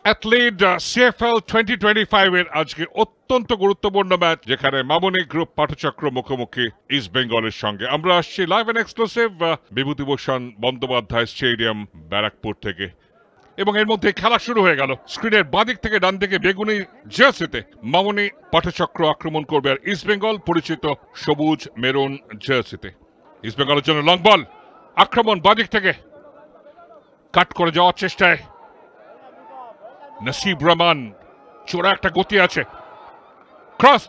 Athlete CFL 2025 এর আজকে অত্যন্ত গুরুত্বপূর্ণ ম্যাচ, যেখানে মামনি গ্রুপ পাঠচক্র মুখোমুখি ইস্ট বেঙ্গলের সঙ্গে। আমরা আসছি live and exclusive Bibhutibhushan Bandyopadhyay stadium Barrackpore থেকে, এবং এর মধ্যে খেলা শুরু হয়ে গেল। স্ক্রিনের বাঁদিক থেকে ডান দিকে বেগুনি জার্সিতে মামনি পাঠচক্র আক্রমণ করবে, আর ইস্ট বেঙ্গল পরিচিত সবুজ মেরুন জার্সিতে। ইস্ট বেঙ্গলের জন্য লং বল, আক্রমণ বাঁদিক থেকে, কাট করে যাওয়ার চেষ্টায় নসিব রহমান, চোরা একটা গতি আছে, ক্রস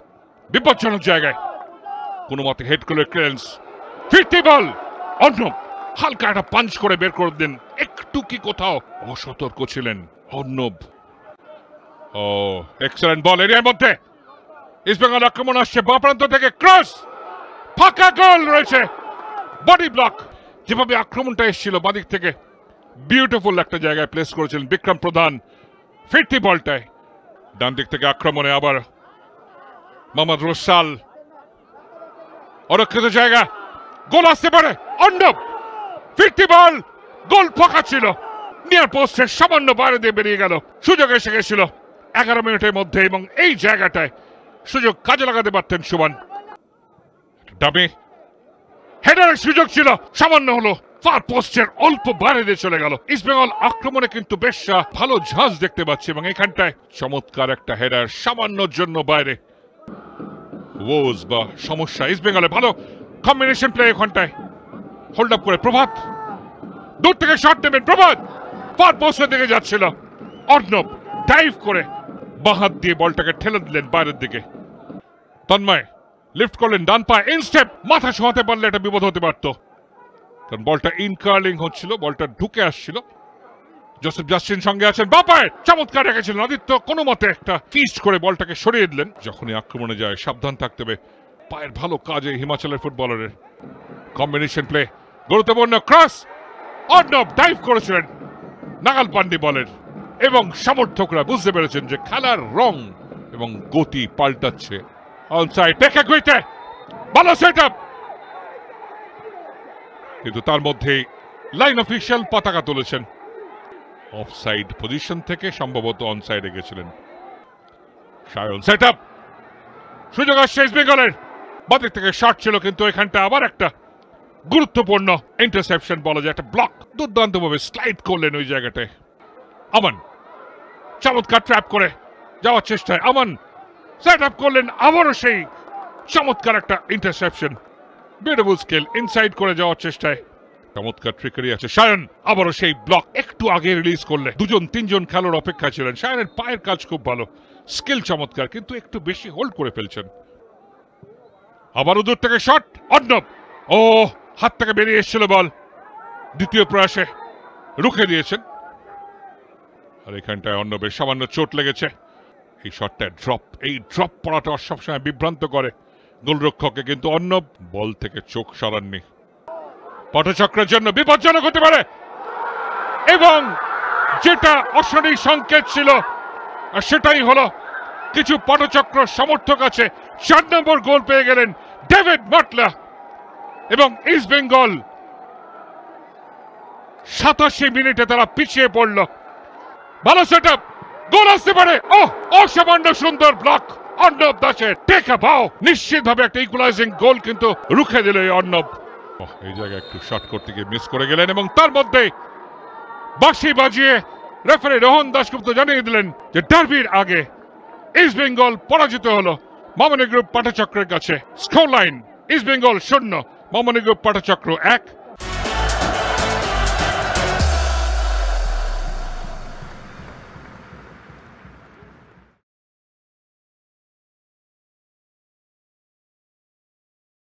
বিপজ্জনক জায়গায়, কোনো মতে হেড করে ক্লিয়ারেন্স, ফিরতি বল, অর্ণব হালকা একটা পাঞ্চ করে বের করে দেন, একটু কি কোথাও অসতর্ক ছিলেন অর্ণব। ও এক্সেলেন্ট বল এরিয়ার মধ্যে, ইস্ট বেঙ্গল আক্রমণ আসছে বাঁ প্রান্ত থেকে, ক্রস, ফাঁকা গোল রয়েছে, বডি ব্লক। যেভাবে আক্রমণটা এসেছিল বাদিক থেকে, বিউটিফুল একটা জায়গায় প্লেস করেছিলেন বিক্রম প্রধান। ফিরতি বলটায় ডান দিক থেকে আক্রমণে আবার মোহাম্মদ রোসাল, অরক্ষিত জায়গা, গোল আসতে পারে, অর্ণব ফিরতি বল, গোল ফাঁকা ছিল, নিয়ার পোস্টের সামান্য বাইরে দিয়ে বেরিয়ে গেল। সুযোগ এসে গেছিল 11 মিনিটের মধ্যে, এবং এই জায়গাটায় সুযোগ কাজে লাগাতে পারতেন সুমন। ডামি হেডারের সুযোগ ছিল, সামান্য হলো ফার পোস্টের অল্প বাইরে দিয়ে চলে গেল। ইস্ট বেঙ্গল আক্রমণে কিন্তু বেশ ভালো ঝাঁজ দেখতে পাচ্ছি, এবং এখানটায় চমৎকার একটা হেডার সামান্যর জন্য বাইরে। ওজ বা সমস্যা ইস্ট বেঙ্গলে, ভালো কম্বিনেশন প্লে এখানটায়, হোল্ড আপ করে প্রভাত, দূর থেকে শট নেবেন প্রভাত, ফার পোস্টের দিকে যাচ্ছিল, অর্ণব ডাইভ করে বাঁ হাত দিয়ে বলটাকে ঠেলে দিলেন বাইরের দিকে। তন্ময় লিফট করলেন ডান পায়ে, ইনস্টেপ, মাথা ছোঁয়াতে পারলে এটা বিপদ হতে পারত, কারণ বলটা ইনকার্লিং হচ্ছিল, বলটা ঢুকে আসছিল। জোসেফ জাস্টিন সঙ্গে আছেন, বাঁ পায়ে চমৎকার রেখেছিলেন আদিত্য, কোনো মতে একটা ফিস্ট করে বলটাকে সরিয়ে দিলেন। যখনই আক্রমণে যায় সাবধান থাকতে হবে, পায়ের ভালো কাজে হিমাচলের ফুটবলারের। কম্বিনেশন প্লে, গুরুত্বপূর্ণ ক্রস, অর্ণব ডাইভ করেছিলেন নাগাল পান্ডি বলের, এবং সমর্থকরা বুঝতে পেরেছেন যে খেলার রং এবং গতি পাল্টাচ্ছে। অনসাইড দেখে গুইতে, ভালো সেটআপ, কিন্তু তার মধ্যেই লাইন অফিশিয়াল পতাকা তুলেছেন। অফসাইড পজিশন থেকে সম্ভবত অনসাইডে গেছিলেন সায়ন। সেটআপ, সুযোগ আসছে ইস্ট বেঙ্গলের, বাদিক থেকে শট ছিল, কিন্তু এখানটা আবার একটা গুরুত্বপূর্ণ ইন্টারসেপশন বলা যায়, একটা ব্লক, দুর্দান্তভাবে স্লাইড করলেন ওই জায়গাটায়। আমান চমৎকার ট্র্যাপ করে যাওয়ার চেষ্টায়, আমান সেট আপ করলেন, আবারও সেই চমৎকার একটা ইন্টারসেপশন, বিউটিফুল স্কিল, ইনসাইড করে যাওয়ার চেষ্টায় চমৎকার ট্রিকারি আছে। সায়ন আবারও সেই ব্লক, একটু আগে রিলিজ করলে 2-3 খেলোয়াড় অপেক্ষা ছিলেন। সায়নের পায়ের কাজ খুব ভালো, স্কিল চমৎকার, কিন্তু একটু বেশি হোল্ড করে ফেলছেন। আবারও দূর থেকে শট, অর্ণব, ও হাত থেকে বেরিয়ে এসেছিল বল, দ্বিতীয় প্রয়াসে রুখে দিয়েছেন। আর এখানটায় অর্ণবের সামান্য চোট লেগেছে, এই শটটা ড্রপ, এই ড্রপ পড়াটা সবসময় বিভ্রান্ত করে গোলরক্ষককে, কিন্তু অর্ণব বল থেকে চোখ সরাননি। পটচক্রের জন্য বিপজ্জনক হতে পারে, এবং যেটা অশনি সংকেত ছিল সেটাই হলো, কিছু পটচক্র সমর্থক আছে, 4 নম্বর গোল পেয়ে গেলেন ডেভিড মাটলা, এবং ইস্ট বেঙ্গল 87 মিনিটে তারা পিছিয়ে পড়ল। ভালো সেটআপ, গোল আসতে পারে, অসামান্য সুন্দর ব্লক অর্ণব দাসের, টেকা পাও, নিশ্চিতভাবে একটা ইকুয়ালাইজিং গোল, কিন্তু রুখে দিল এই অর্ণব। এই জায়গায় একটু শট করতে গিয়ে মিস করে গেলেন, এবং তার মধ্যে বাঁশি বাজিয়ে রেফারি রোহন দাশগুপ্ত জানিয়ে দিলেন যে ডার্বির আগে ইস্ট বেঙ্গল পরাজিত হলো মামনি গ্রুপ পাঠচক্রের কাছে। স্কোর লাইন ইস্ট বেঙ্গল 0, মামনি গ্রুপ পাঠচক্র 1।